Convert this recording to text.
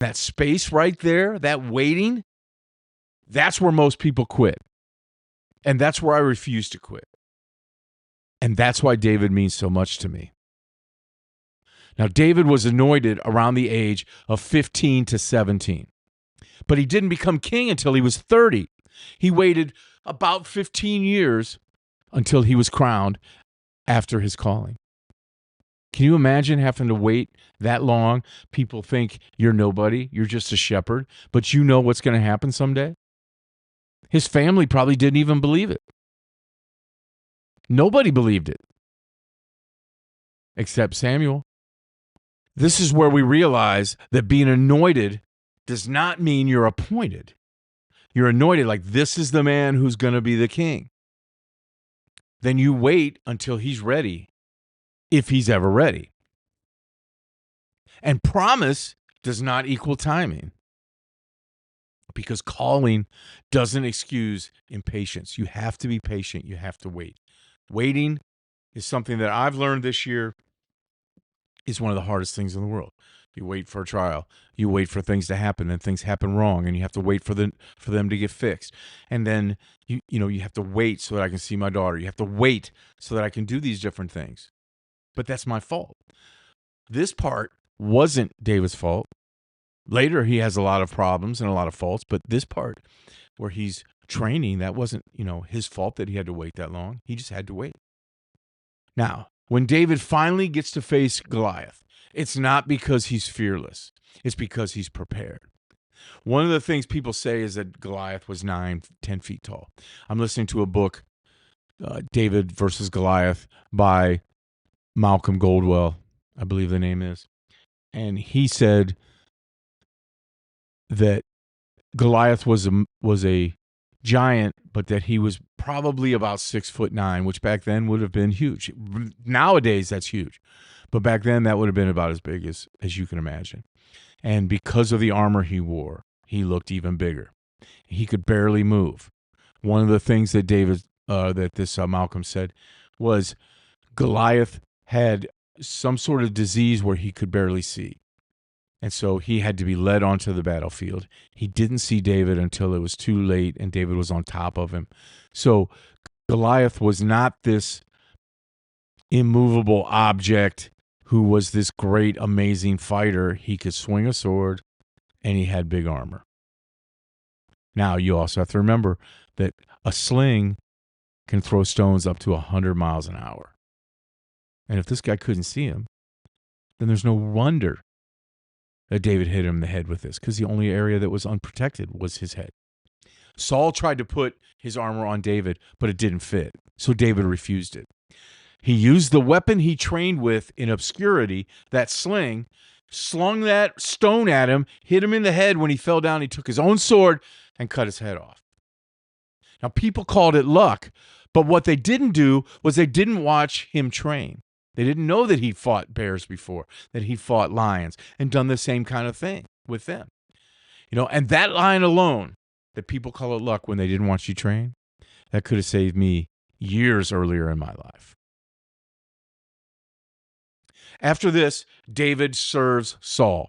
that space right there, that waiting, that's where most people quit. And that's where I refuse to quit. And that's why David means so much to me. Now, David was anointed around the age of 15 to 17, but he didn't become king until he was 30. He waited about 15 years until he was crowned after his calling. Can you imagine having to wait that long? People think you're nobody, you're just a shepherd, but you know what's going to happen someday? His family probably didn't even believe it. Nobody believed it, except Samuel. This is where we realize that being anointed does not mean you're appointed. You're anointed like this is the man who's going to be the king. Then you wait until he's ready, if he's ever ready. And promise does not equal timing, because calling doesn't excuse impatience. You have to be patient. You have to wait. Waiting is something that I've learned this year is one of the hardest things in the world. You wait for a trial. You wait for things to happen, and things happen wrong, and you have to wait for them to get fixed. And then you have to wait so that I can see my daughter. You have to wait so that I can do these different things. But that's my fault. This part wasn't David's fault. Later, he has a lot of problems and a lot of faults, but this part where he's training, that wasn't, his fault that he had to wait that long. He just had to wait. Now, when David finally gets to face Goliath, it's not because he's fearless. It's because he's prepared. One of the things people say is that Goliath was 9, 10 feet tall. I'm listening to a book, David versus Goliath, by Malcolm Gladwell, I believe the name is. And he said that Goliath was a giant, but that he was probably about 6'9", which back then would have been huge. Nowadays, that's huge. But back then, that would have been about as big as you can imagine. And because of the armor he wore, he looked even bigger. He could barely move. One of the things that Malcolm said was Goliath had some sort of disease where he could barely see. And so he had to be led onto the battlefield. He didn't see David until it was too late, and David was on top of him. So Goliath was not this immovable object who was this great, amazing fighter. He could swing a sword, and he had big armor. Now, you also have to remember that a sling can throw stones up to 100 miles an hour. And if this guy couldn't see him, then there's no wonder that David hit him in the head with this, because the only area that was unprotected was his head. Saul tried to put his armor on David, but it didn't fit, so David refused it. He used the weapon he trained with in obscurity, that sling, slung that stone at him, hit him in the head. When he fell down, he took his own sword and cut his head off. Now, people called it luck, but what they didn't do was they didn't watch him train. They didn't know that he fought bears before, that he fought lions and done the same kind of thing with them. And that line alone, that people call it luck when they didn't watch you train, that could have saved me years earlier in my life. After this, David serves Saul.